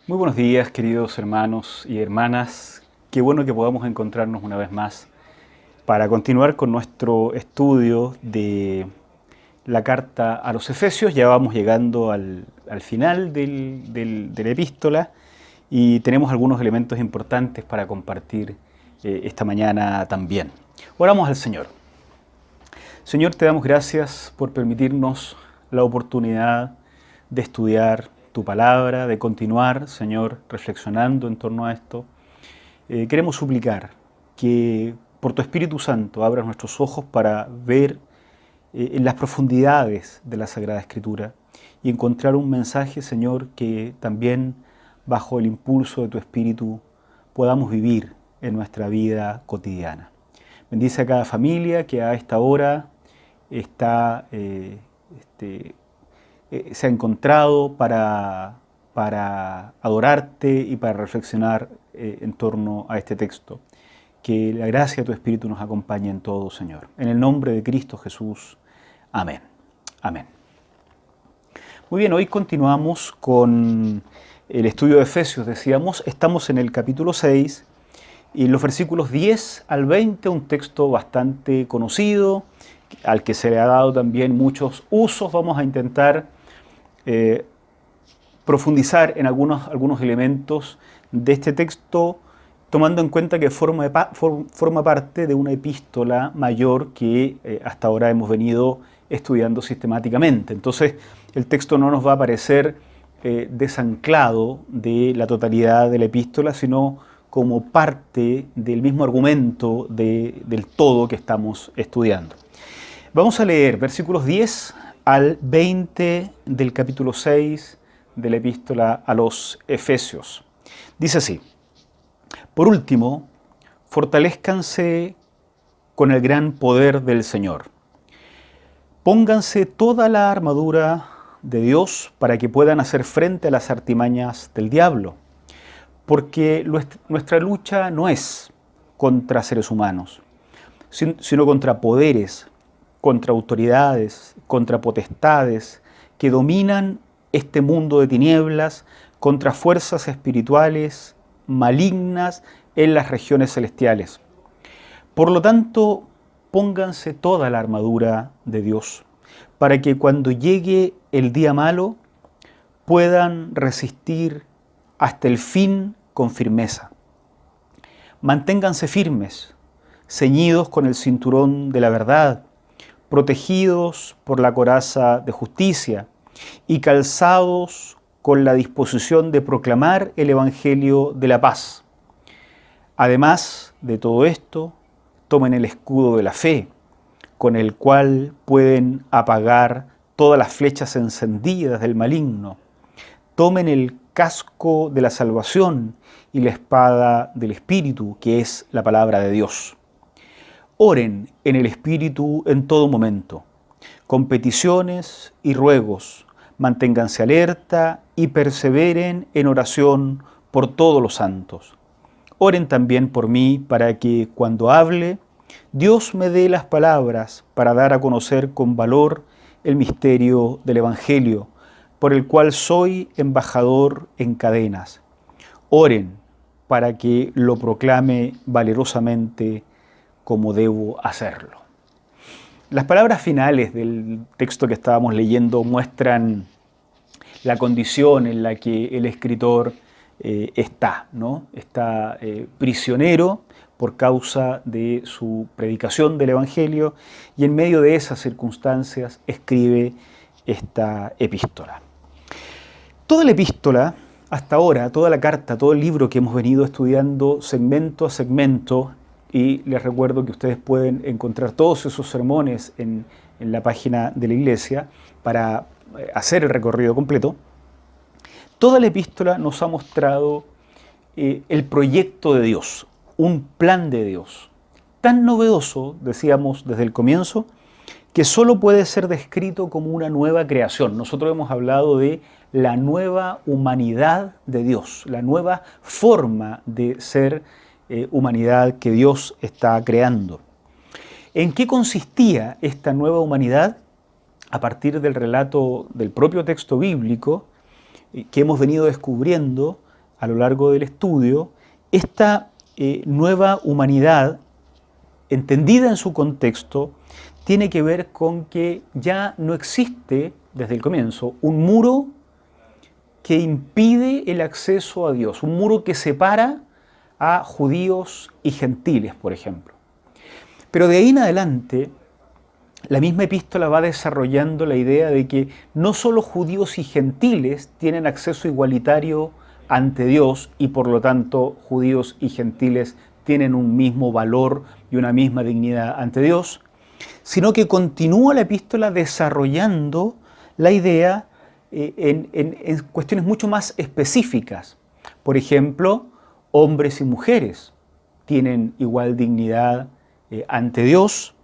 Muy buenos días, queridos hermanos y hermanas. Qué bueno que podamos encontrarnos una vez más para continuar con nuestro estudio de la carta a los Efesios. Ya vamos llegando al final de la epístola y tenemos algunos elementos importantes para compartir esta mañana también. Oramos al Señor. Señor, te damos gracias por permitirnos la oportunidad de estudiar tu palabra, de continuar, Señor, reflexionando en torno a esto. Queremos suplicar que por tu Espíritu Santo abras nuestros ojos para ver en las profundidades de la Sagrada Escritura y encontrar un mensaje, Señor, que también bajo el impulso de tu Espíritu podamos vivir en nuestra vida cotidiana. Bendice a cada familia que a esta hora está, se ha encontrado para adorarte y para reflexionar en torno a este texto. Que la gracia de tu Espíritu nos acompañe en todo, Señor. En el nombre de Cristo Jesús. Amén. Amén. Muy bien, hoy continuamos con el estudio de Efesios. Decíamos, estamos en el capítulo 6 y en los versículos 10 al 20, un texto bastante conocido, al que se le ha dado también muchos usos. Vamos a intentar profundizar en algunos elementos de este texto, tomando en cuenta que forma parte de una epístola mayor que hasta ahora hemos venido estudiando sistemáticamente. Entonces, el texto no nos va a parecer desanclado de la totalidad de la epístola, sino como parte del mismo argumento del todo que estamos estudiando. Vamos a leer versículos 10 al 20 del capítulo 6 de la epístola a los Efesios. Dice así: Por último, fortalezcanse con el gran poder del Señor. Pónganse toda la armadura de Dios para que puedan hacer frente a las artimañas del diablo, porque nuestra lucha no es contra seres humanos, sino contra poderes, contra autoridades, contra potestades que dominan este mundo de tinieblas, contra fuerzas espirituales malignas en las regiones celestiales. Por lo tanto, pónganse toda la armadura de Dios, para que cuando llegue el día malo puedan resistir hasta el fin con firmeza. Manténganse firmes, ceñidos con el cinturón de la verdad, protegidos por la coraza de justicia y calzados con la disposición de proclamar el Evangelio de la paz. Además de todo esto, tomen el escudo de la fe, con el cual pueden apagar todas las flechas encendidas del maligno. Tomen el casco de la salvación y la espada del Espíritu, que es la palabra de Dios. Oren en el Espíritu en todo momento, con peticiones y ruegos. Manténganse alerta y perseveren en oración por todos los santos. Oren también por mí para que cuando hable, Dios me dé las palabras para dar a conocer con valor el misterio del Evangelio, por el cual soy embajador en cadenas. Oren para que lo proclame valerosamente como debo hacerlo. Las palabras finales del texto que estábamos leyendo muestran la condición en la que el escritor está, ¿no? Está prisionero por causa de su predicación del Evangelio y en medio de esas circunstancias escribe esta epístola. Toda la epístola, hasta ahora, toda la carta, todo el libro que hemos venido estudiando segmento a segmento, y les recuerdo que ustedes pueden encontrar todos esos sermones en la página de la iglesia para hacer el recorrido completo. Toda la epístola nos ha mostrado el proyecto de Dios, un plan de Dios, tan novedoso, decíamos desde el comienzo, que solo puede ser descrito como una nueva creación. Nosotros hemos hablado de la nueva humanidad de Dios, la nueva forma de ser humanidad que Dios está creando. ¿En qué consistía esta nueva humanidad? A partir del relato del propio texto bíblico que hemos venido descubriendo, a lo largo del estudio, esta nueva humanidad, entendida en su contexto, tiene que ver con que ya no existe, desde el comienzo, un muro que impide el acceso a Dios, un muro que separa a judíos y gentiles, por ejemplo. Pero de ahí en adelante, la misma epístola va desarrollando la idea de que no solo judíos y gentiles tienen acceso igualitario ante Dios y por lo tanto judíos y gentiles tienen un mismo valor y una misma dignidad ante Dios, sino que continúa la epístola desarrollando la idea en cuestiones mucho más específicas. Por ejemplo, hombres y mujeres tienen igual dignidad ante Dios,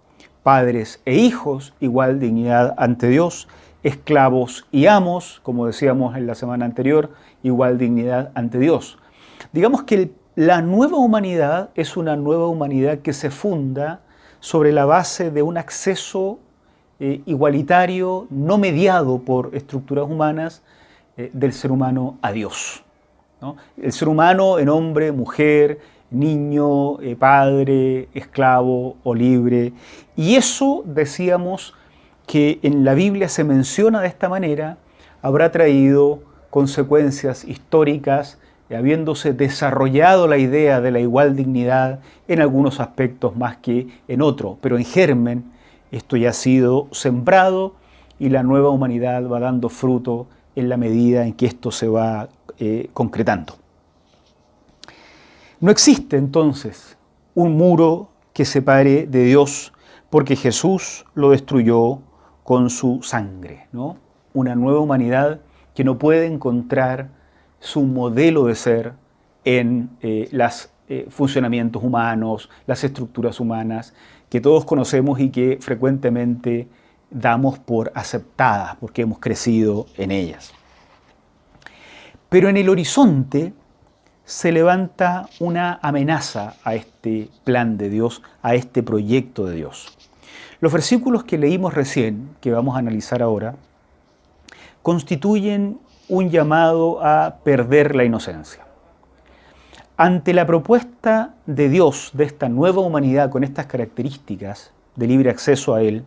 padres e hijos igual dignidad ante Dios, esclavos y amos, como decíamos en la semana anterior, igual dignidad ante Dios. Digamos que la nueva humanidad es una nueva humanidad que se funda sobre la base de un acceso igualitario, no mediado por estructuras humanas, del ser humano a Dios, ¿no? El ser humano en hombre, mujer, niño, padre, esclavo o libre. Y eso, decíamos, que en la Biblia se menciona de esta manera, habrá traído consecuencias históricas, habiéndose desarrollado la idea de la igual dignidad en algunos aspectos más que en otros, pero en germen esto ya ha sido sembrado y la nueva humanidad va dando fruto en la medida en que esto se va concretando. No existe entonces un muro que separe de Dios porque Jesús lo destruyó con su sangre, ¿no? Una nueva humanidad que no puede encontrar su modelo de ser en los funcionamientos humanos, las estructuras humanas que todos conocemos y que frecuentemente damos por aceptadas porque hemos crecido en ellas. Pero en el horizonte se levanta una amenaza a este plan de Dios, a este proyecto de Dios. Los versículos que leímos recién, que vamos a analizar ahora, constituyen un llamado a perder la inocencia. Ante la propuesta de Dios de esta nueva humanidad con estas características de libre acceso a Él,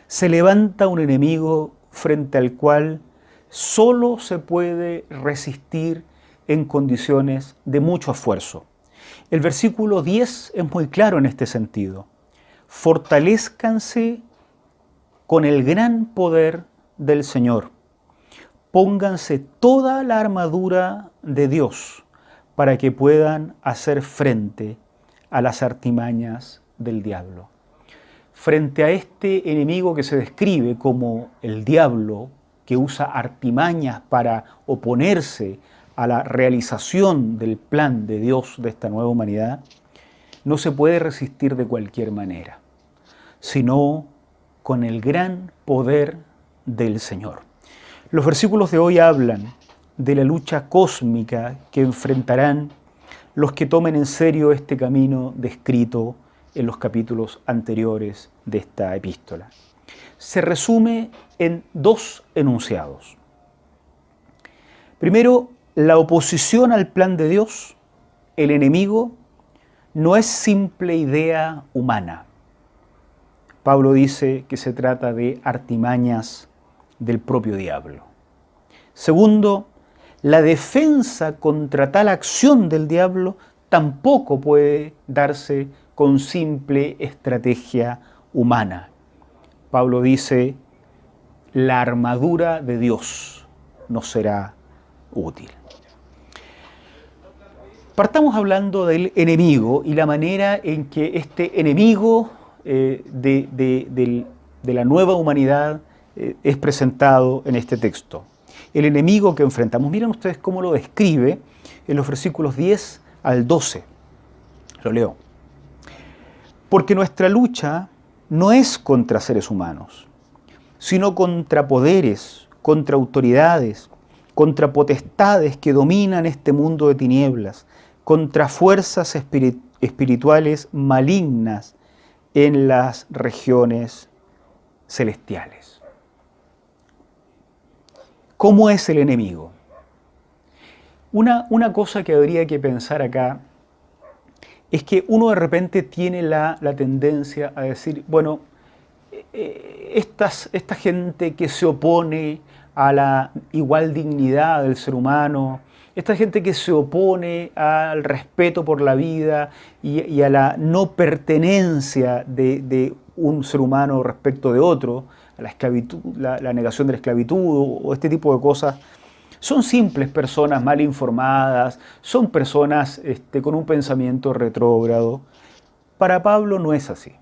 se levanta un enemigo frente al cual solo se puede resistir en condiciones de mucho esfuerzo. El versículo 10 es muy claro en este sentido. Fortalézcanse con el gran poder del Señor. Pónganse toda la armadura de Dios para que puedan hacer frente a las artimañas del diablo. Frente a este enemigo que se describe como el diablo, que usa artimañas para oponerse a la realización del plan de Dios de esta nueva humanidad, no se puede resistir de cualquier manera, sino con el gran poder del Señor. Los versículos de hoy hablan de la lucha cósmica que enfrentarán los que tomen en serio este camino descrito en los capítulos anteriores de esta epístola. Se resume en dos enunciados. Primero, la oposición al plan de Dios, el enemigo, no es simple idea humana. Pablo dice que se trata de artimañas del propio diablo. Segundo, la defensa contra tal acción del diablo tampoco puede darse con simple estrategia humana. Pablo dice, la armadura de Dios nos será útil. Partamos hablando del enemigo y la manera en que este enemigo de la nueva humanidad es presentado en este texto. El enemigo que enfrentamos, miren ustedes cómo lo describe en los versículos 10 al 12. Lo leo. Porque nuestra lucha no es contra seres humanos, sino contra poderes, contra autoridades, contra potestades que dominan este mundo de tinieblas, contra fuerzas espirituales malignas en las regiones celestiales. ¿Cómo es el enemigo? Una cosa que habría que pensar acá es que uno de repente tiene la tendencia a decir, bueno, esta gente que se opone a la igual dignidad del ser humano, esta gente que se opone al respeto por la vida y a la no pertenencia de un ser humano respecto de otro, a la esclavitud, la negación de la esclavitud o este tipo de cosas, son simples personas mal informadas, son personas con un pensamiento retrógrado. Para Pablo no es así.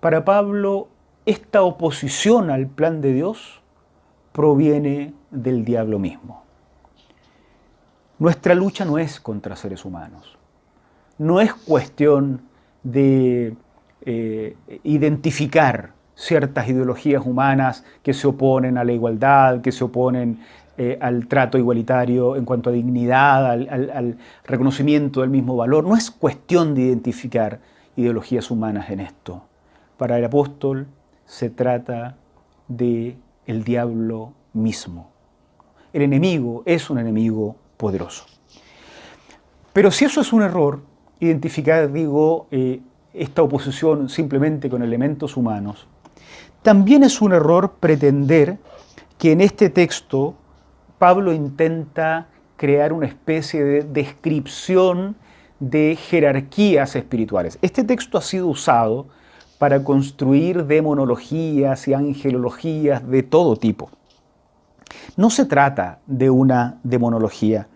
Para Pablo, esta oposición al plan de Dios proviene del diablo mismo. Nuestra lucha no es contra seres humanos. No es cuestión de identificar ciertas ideologías humanas que se oponen a la igualdad, que se oponen al trato igualitario en cuanto a dignidad, al reconocimiento del mismo valor. No es cuestión de identificar ideologías humanas en esto. Para el apóstol se trata de el diablo mismo. El enemigo es un enemigo poderoso. Pero si eso es un error, identificar, esta oposición simplemente con elementos humanos, también es un error pretender que en este texto Pablo intenta crear una especie de descripción de jerarquías espirituales. Este texto ha sido usado para construir demonologías y angelologías de todo tipo. No se trata de una demonología.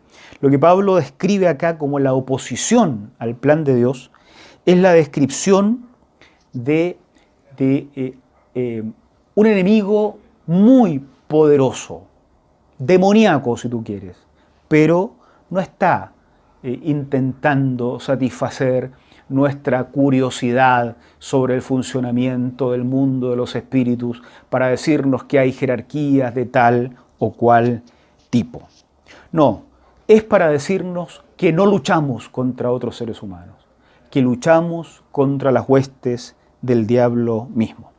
Lo que Pablo describe acá como la oposición al plan de Dios es la descripción de un enemigo muy poderoso, demoníaco si tú quieres, pero no está intentando satisfacer nuestra curiosidad sobre el funcionamiento del mundo de los espíritus para decirnos que hay jerarquías de tal o cual tipo. No, es para decirnos que no luchamos contra otros seres humanos, que luchamos contra las huestes del diablo mismo.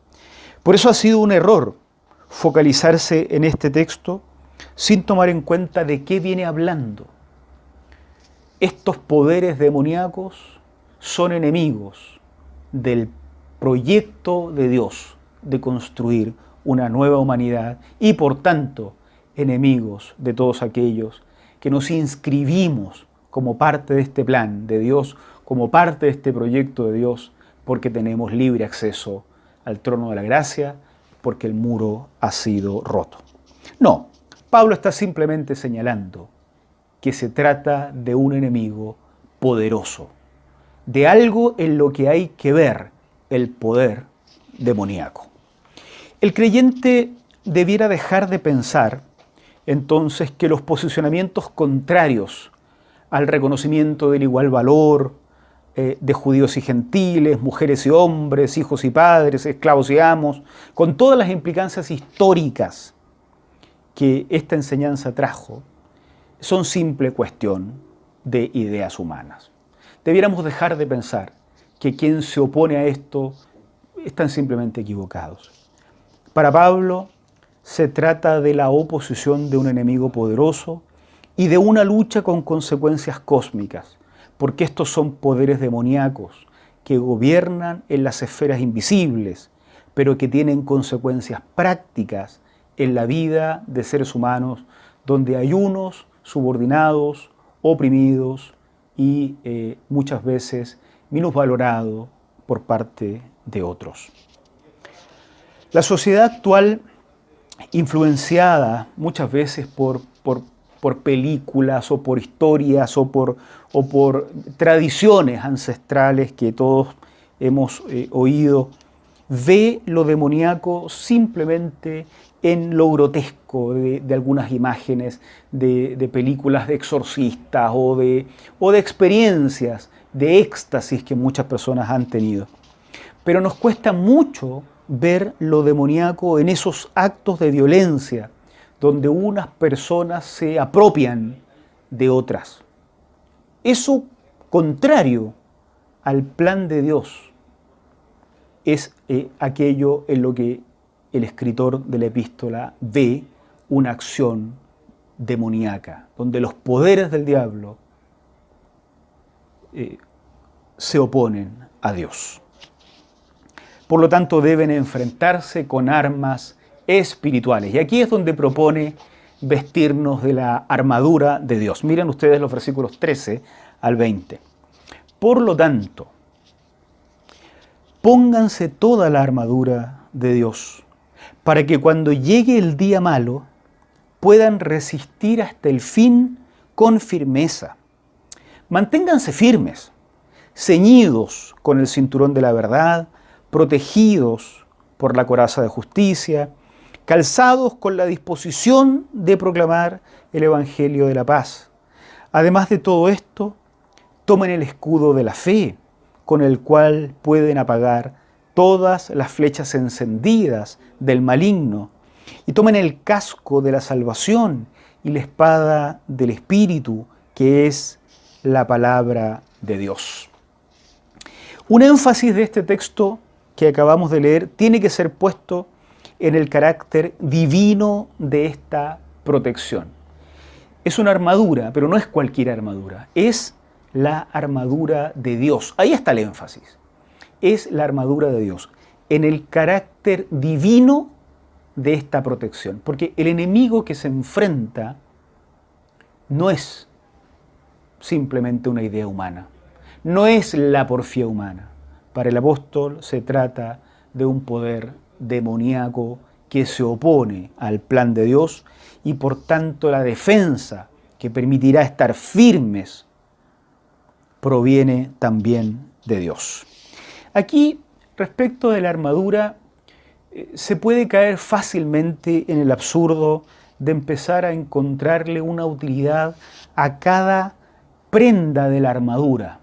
Por eso ha sido un error focalizarse en este texto sin tomar en cuenta de qué viene hablando. Estos poderes demoníacos son enemigos del proyecto de Dios de construir una nueva humanidad y por tanto enemigos de todos aquellos que nos inscribimos como parte de este plan de Dios, como parte de este proyecto de Dios, porque tenemos libre acceso al trono de la gracia, porque el muro ha sido roto. No, Pablo está simplemente señalando que se trata de un enemigo poderoso, de algo en lo que hay que ver el poder demoníaco. El creyente debiera dejar de pensar entonces que los posicionamientos contrarios al reconocimiento del igual valor de judíos y gentiles, mujeres y hombres, hijos y padres, esclavos y amos, con todas las implicancias históricas que esta enseñanza trajo, son simple cuestión de ideas humanas. Debiéramos dejar de pensar que quien se opone a esto están simplemente equivocados. Para Pablo se trata de la oposición de un enemigo poderoso y de una lucha con consecuencias cósmicas, porque estos son poderes demoníacos que gobiernan en las esferas invisibles, pero que tienen consecuencias prácticas en la vida de seres humanos, donde hay unos subordinados, oprimidos y muchas veces minusvalorados por parte de otros. La sociedad actual, influenciada muchas veces por películas o por historias o por tradiciones ancestrales que todos hemos oído, ve lo demoníaco simplemente en lo grotesco de algunas imágenes de películas de exorcistas o de experiencias de éxtasis que muchas personas han tenido. Pero nos cuesta mucho ver lo demoníaco en esos actos de violencia donde unas personas se apropian de otras. Eso contrario al plan de Dios es aquello en lo que el escritor de la epístola ve una acción demoníaca, donde los poderes del diablo se oponen a Dios. Por lo tanto, deben enfrentarse con armas espirituales. Y aquí es donde propone vestirnos de la armadura de Dios. Miren ustedes los versículos 13 al 20. Por lo tanto, pónganse toda la armadura de Dios, para que cuando llegue el día malo, puedan resistir hasta el fin con firmeza. Manténganse firmes, ceñidos con el cinturón de la verdad, protegidos por la coraza de justicia, calzados con la disposición de proclamar el Evangelio de la paz. Además de todo esto, tomen el escudo de la fe, con el cual pueden apagar todas las flechas encendidas del maligno, y tomen el casco de la salvación y la espada del Espíritu, que es la palabra de Dios. Un énfasis de este texto que acabamos de leer tiene que ser puesto en el carácter divino de esta protección. Es una armadura, pero no es cualquier armadura, es la armadura de Dios. Ahí está el énfasis. Es la armadura de Dios, en el carácter divino de esta protección. Porque el enemigo que se enfrenta no es simplemente una idea humana, no es la porfía humana. Para el apóstol se trata de un poder demoníaco que se opone al plan de Dios y por tanto la defensa que permitirá estar firmes proviene también de Dios. Aquí, respecto de la armadura, se puede caer fácilmente en el absurdo de empezar a encontrarle una utilidad a cada prenda de la armadura,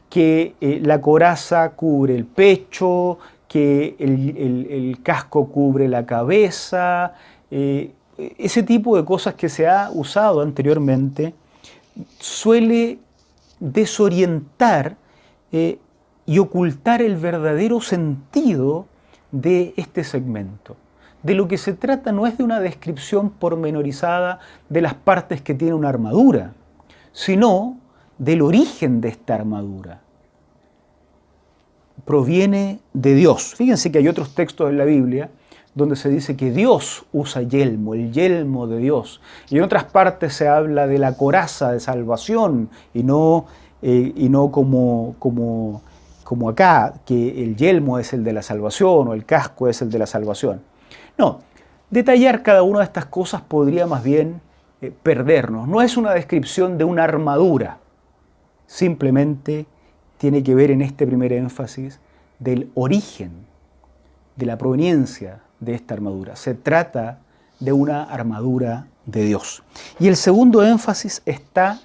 que la coraza cubre el pecho, que el casco cubre la cabeza, ese tipo de cosas que se ha usado anteriormente suele desorientar y ocultar el verdadero sentido de este segmento. De lo que se trata no es de una descripción pormenorizada de las partes que tiene una armadura, sino del origen de esta armadura. Proviene de Dios. Fíjense que hay otros textos en la Biblia donde se dice que Dios usa yelmo, el yelmo de Dios. Y en otras partes se habla de la coraza de salvación y no como acá, que el yelmo es el de la salvación o el casco es el de la salvación. No, detallar cada una de estas cosas podría más bien perdernos. No es una descripción de una armadura, simplemente tiene que ver en este primer énfasis del origen, de la proveniencia de esta armadura. Se trata de una armadura de Dios. Y el segundo énfasis está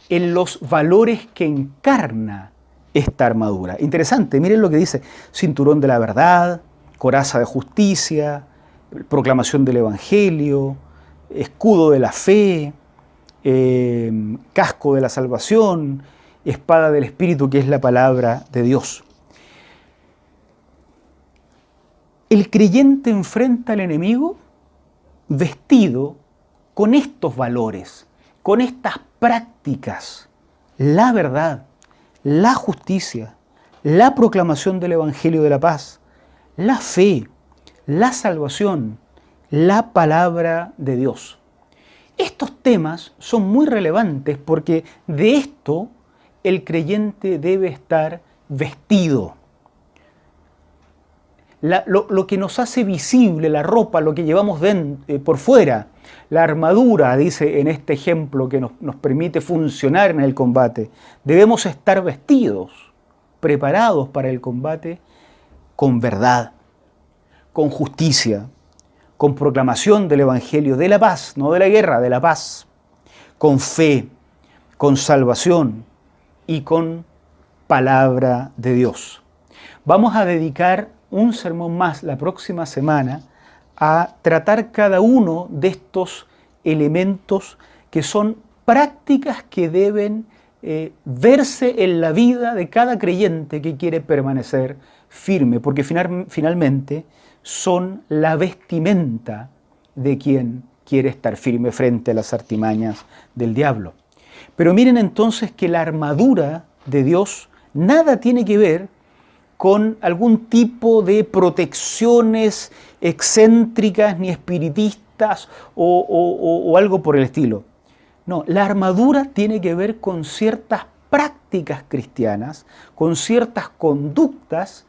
en los valores que encarna esta armadura. Interesante, miren lo que dice: cinturón de la verdad, coraza de justicia, proclamación del Evangelio, escudo de la fe, casco de la salvación, espada del Espíritu, que es la palabra de Dios. El creyente enfrenta al enemigo vestido con estos valores, con estas prácticas: la verdad, la justicia, la proclamación del Evangelio de la paz, la fe, la salvación, la palabra de Dios. Estos temas son muy relevantes porque de esto el creyente debe estar vestido. Lo que nos hace visible, la ropa, lo que llevamos por fuera, la armadura, dice en este ejemplo que nos permite funcionar en el combate. Debemos estar vestidos, preparados para el combate con verdad, con justicia, con proclamación del Evangelio de la paz, no de la guerra, de la paz, con fe, con salvación y con palabra de Dios. Vamos a dedicar un sermón más la próxima semana a tratar cada uno de estos elementos que son prácticas que deben verse en la vida de cada creyente que quiere permanecer firme, porque finalmente son la vestimenta de quien quiere estar firme frente a las artimañas del diablo. Pero miren entonces que la armadura de Dios nada tiene que ver con algún tipo de protecciones excéntricas ni espiritistas o algo por el estilo. No, la armadura tiene que ver con ciertas prácticas cristianas, con ciertas conductas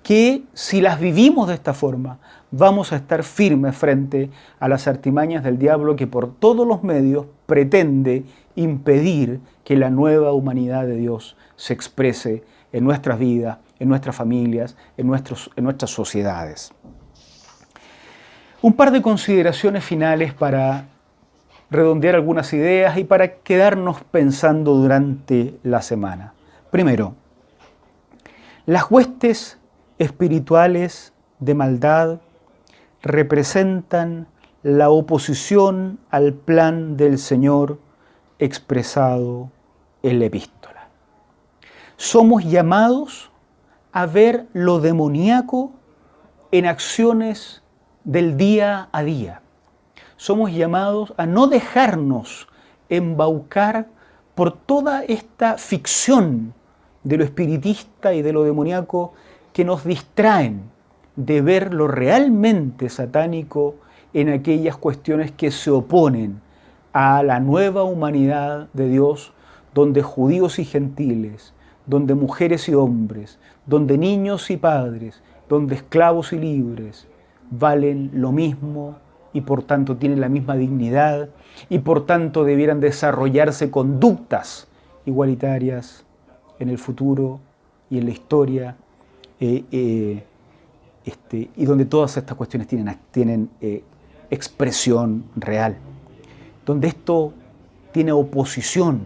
que si las vivimos de esta forma, vamos a estar firmes frente a las artimañas del diablo que por todos los medios pretende impedir que la nueva humanidad de Dios se exprese en nuestras vidas, en nuestras familias, en nuestras sociedades. Un par de consideraciones finales para redondear algunas ideas y para quedarnos pensando durante la semana. Primero, las huestes espirituales de maldad representan la oposición al plan del Señor expresado en la epístola. Somos llamados a ver lo demoníaco en acciones del día a día. Somos llamados a no dejarnos embaucar por toda esta ficción de lo espiritista y de lo demoníaco que nos distraen de ver lo realmente satánico en aquellas cuestiones que se oponen a la nueva humanidad de Dios, donde judíos y gentiles, donde mujeres y hombres, donde niños y padres, donde esclavos y libres, valen lo mismo y por tanto tienen la misma dignidad y por tanto debieran desarrollarse conductas igualitarias en el futuro y en la historia, y donde todas estas cuestiones tienen expresión real. Donde esto tiene oposición,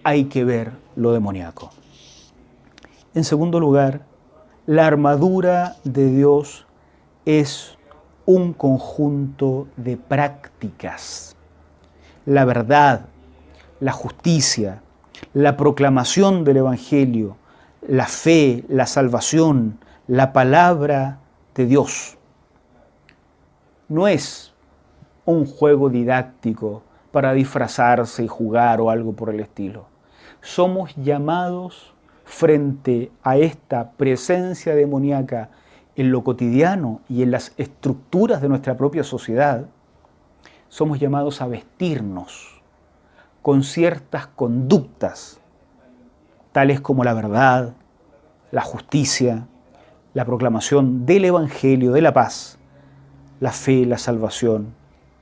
hay que ver lo demoníaco. En segundo lugar, la armadura de Dios es un conjunto de prácticas. La verdad, la justicia, la proclamación del Evangelio, la fe, la salvación, la palabra de Dios. No es un juego didáctico para disfrazarse y jugar o algo por el estilo. Somos llamados frente a esta presencia demoníaca en lo cotidiano y en las estructuras de nuestra propia sociedad, somos llamados a vestirnos con ciertas conductas, tales como la verdad, la justicia, la proclamación del Evangelio, de la paz, la fe, la salvación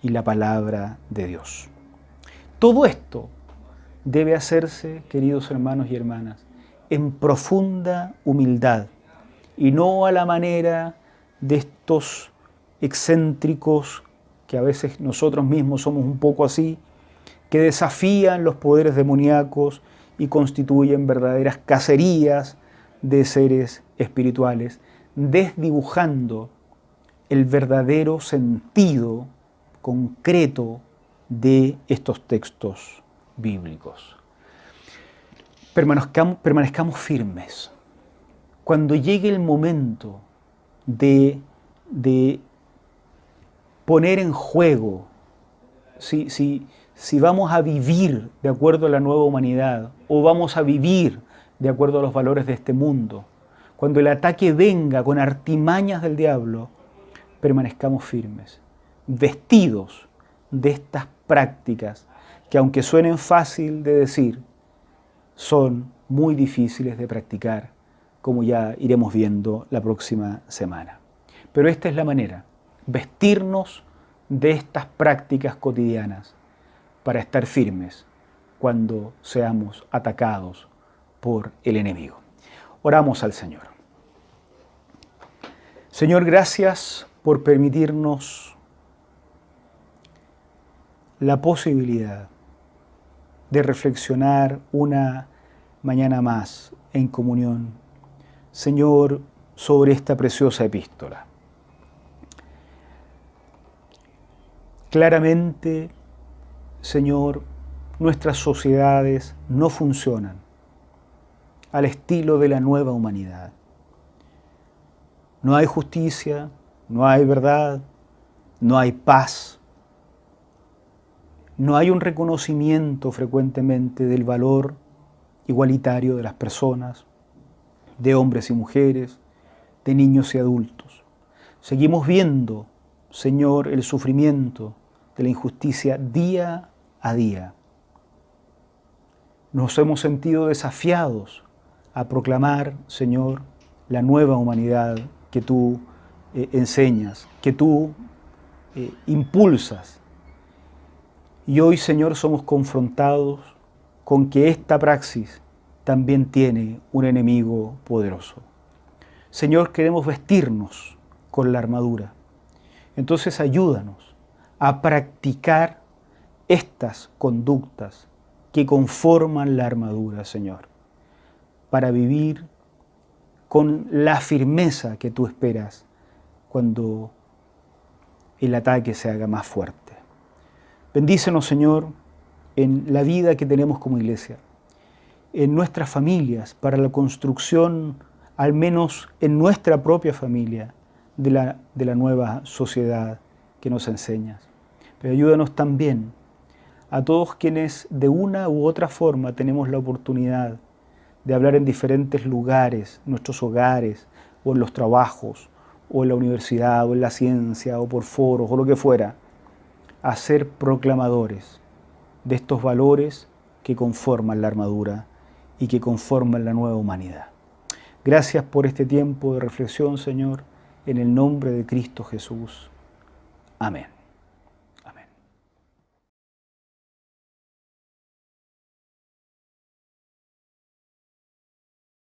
y la palabra de Dios. Todo esto debe hacerse, queridos hermanos y hermanas, en profunda humildad y no a la manera de estos excéntricos que a veces nosotros mismos somos un poco así, que desafían los poderes demoníacos y constituyen verdaderas cacerías de seres espirituales, desdibujando el verdadero sentido concreto de estos textos bíblicos. Permanezcamos firmes. Cuando llegue el momento de poner en juego si vamos a vivir de acuerdo a la nueva humanidad o vamos a vivir de acuerdo a los valores de este mundo, cuando el ataque venga con artimañas del diablo, permanezcamos firmes, vestidos de estas prácticas que, aunque suenen fácil de decir, son muy difíciles de practicar, como ya iremos viendo la próxima semana. Pero esta es la manera, vestirnos de estas prácticas cotidianas para estar firmes cuando seamos atacados por el enemigo. Oramos al Señor. Señor, gracias por permitirnos la posibilidad de reflexionar una mañana más en comunión, Señor, sobre esta preciosa epístola. Claramente, Señor, nuestras sociedades no funcionan al estilo de la nueva humanidad. No hay justicia, no hay verdad, no hay paz, No hay un reconocimiento frecuentemente del valor igualitario de las personas, de hombres y mujeres, de niños y adultos. Seguimos viendo, Señor, el sufrimiento de la injusticia día a día. Nos hemos sentido desafiados a proclamar, Señor, la nueva humanidad que tú enseñas, que tú impulsas. Y hoy, Señor, somos confrontados con que esta praxis también tiene un enemigo poderoso. Señor, queremos vestirnos con la armadura. Entonces ayúdanos a practicar estas conductas que conforman la armadura, Señor, para vivir con la firmeza que tú esperas cuando el ataque se haga más fuerte. Bendícenos, Señor, en la vida que tenemos como iglesia, en nuestras familias, para la construcción, al menos en nuestra propia familia, de la nueva sociedad que nos enseñas. Pero ayúdanos también a todos quienes de una u otra forma tenemos la oportunidad de hablar en diferentes lugares, en nuestros hogares, o en los trabajos, o en la universidad, o en la ciencia, o por foros, o lo que fuera, a ser proclamadores de estos valores que conforman la armadura y que conforman la nueva humanidad. Gracias por este tiempo de reflexión, Señor, en el nombre de Cristo Jesús. Amén.